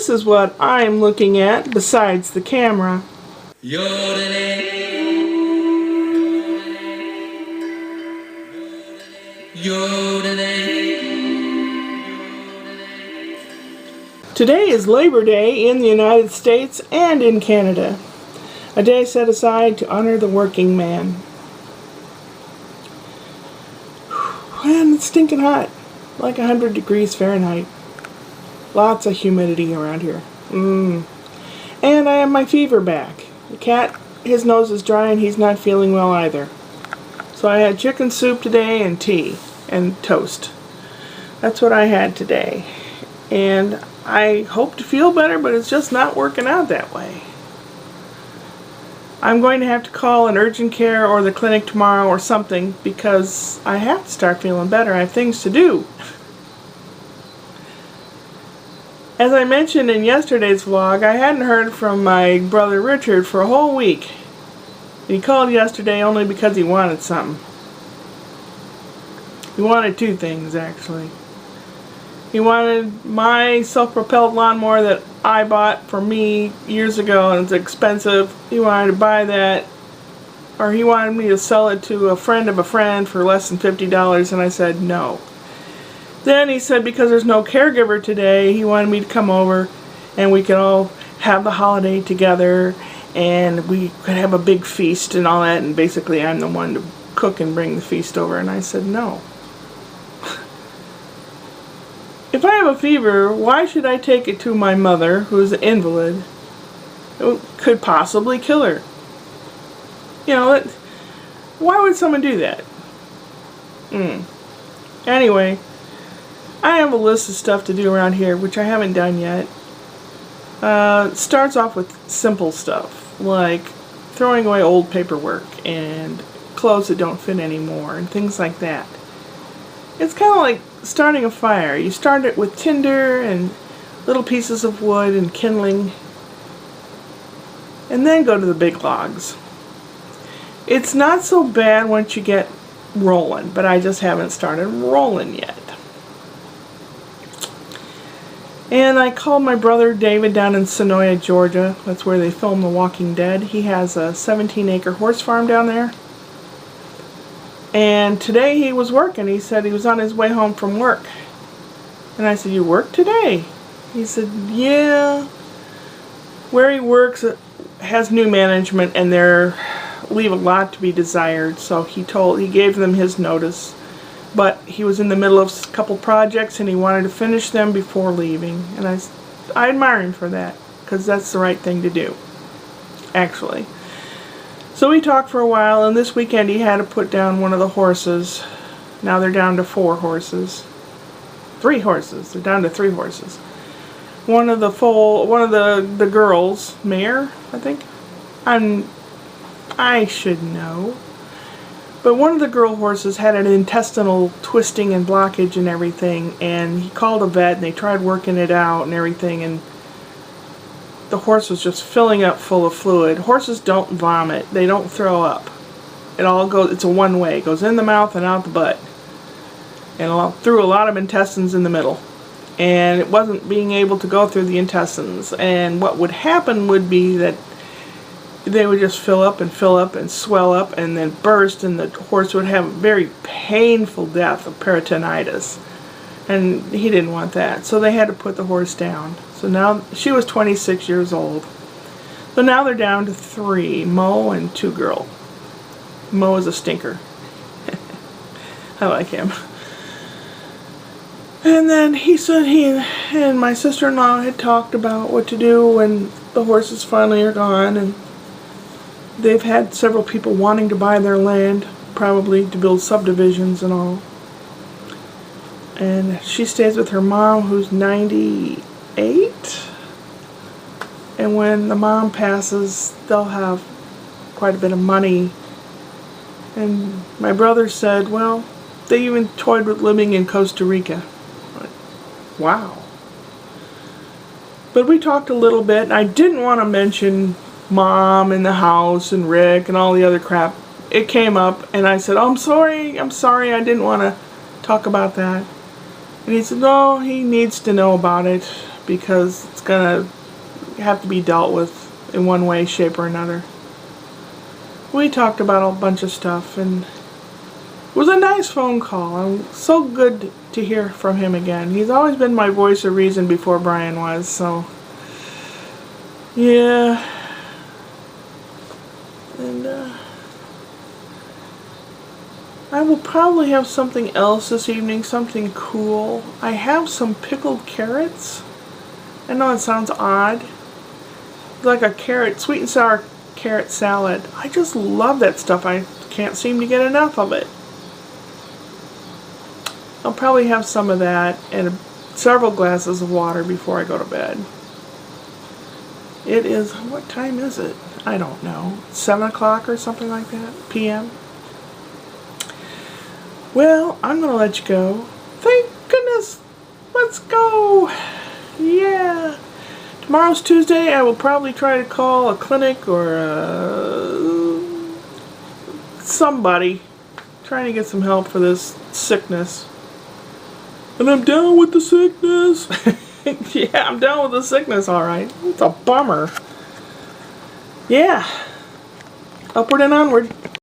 this is what I'm looking at besides the camera. Today is Labor Day in the United States and in Canada, a day set aside to honor the working man. Man, it's stinking hot, like 100 degrees Fahrenheit. Lots of humidity around here. And I have my fever back. The cat, his nose is dry and he's not feeling well either. So I had chicken soup today and tea and toast. That's what I had today. And I hope to feel better, but it's just not working out that way. I'm going to have to call an urgent care or the clinic tomorrow or something because I have to start feeling better. I have things to do. As I mentioned in yesterday's vlog, I hadn't heard from my brother Richard for a whole week. He called yesterday only because he wanted something. He wanted two things, actually. He wanted my self-propelled lawnmower that I bought for me years ago and it's expensive. He wanted to buy that, or he wanted me to sell it to a friend of a friend for less than $50, and I said no. Then he said because there's no caregiver today, he wanted me to come over and we could all have the holiday together and we could have a big feast and all that, and basically I'm the one to cook and bring the feast over, and I said no. If I have a fever, why should I take it to my mother, who's an invalid? It could possibly kill her. You know, why would someone do that? Anyway, I have a list of stuff to do around here, which I haven't done yet. It starts off with simple stuff, like throwing away old paperwork and clothes that don't fit anymore and things like that. It's kind of like starting a fire. You start it with tinder and little pieces of wood and kindling, and then go to the big logs. It's not so bad once you get rolling, but I just haven't started rolling yet. And I called my brother David down in Senoia, Georgia. That's where they film The Walking Dead. He has a 17-acre horse farm down there. And today he was working. He said he was on his way home from work. And I said, "You work today?" He said, "Yeah." Where he works has new management and they leave a lot to be desired. So he gave them his notice. But he was in the middle of a couple projects and he wanted to finish them before leaving. And I admire him for that, because that's the right thing to do, actually. So we talked for a while, and this weekend he had to put down one of the horses. Now they're down to 4 horses. 3 horses. They're down to 3 horses. One of the girls, Mare, I think. I should know. But one of the girl horses had an intestinal twisting and blockage and everything, and he called a vet and they tried working it out and everything, and the horse was just filling up full of fluid. Horses don't vomit. They don't throw up. It's a one-way. It goes in the mouth and out the butt. And through a lot of intestines in the middle. And it wasn't being able to go through the intestines. And what would happen would be that they would just fill up and swell up and then burst, and the horse would have a very painful death of peritonitis. And he didn't want that. So they had to put the horse down. So now, she was 26 years old. So now they're down to 3, Mo and 2 girl. Mo is a stinker. I like him. And then he said he and my sister-in-law had talked about what to do when the horses finally are gone, and they've had several people wanting to buy their land, probably to build subdivisions and all. And she stays with her mom, who's 98. And when the mom passes, they'll have quite a bit of money. And my brother said, well, they even toyed with living in Costa Rica. Wow. But we talked a little bit, and I didn't want to mention Mom and the house and Rick and all the other crap. It came up, and I said, oh, I'm sorry, I didn't want to talk about that. And he said, no, he needs to know about it because it's gonna have to be dealt with in one way, shape, or another. We talked about a bunch of stuff, and it was a nice phone call. I'm so good to hear from him again. He's always been my voice of reason before Brian was, so yeah. And I will probably have something else this evening, something cool. I have some pickled carrots. I know it sounds odd. Like a carrot, sweet and sour carrot salad. I just love that stuff. I can't seem to get enough of it. I'll probably have some of that and several glasses of water before I go to bed. It is, what time is it? I don't know. 7 o'clock or something like that? PM? Well, I'm going to let you go. Thank goodness. Let's go. Yeah. Tomorrow's Tuesday. I will probably try to call a clinic or somebody trying to get some help for this sickness. And I'm down with the sickness. Yeah, I'm down with the sickness, alright. It's a bummer. Yeah. Upward and onward.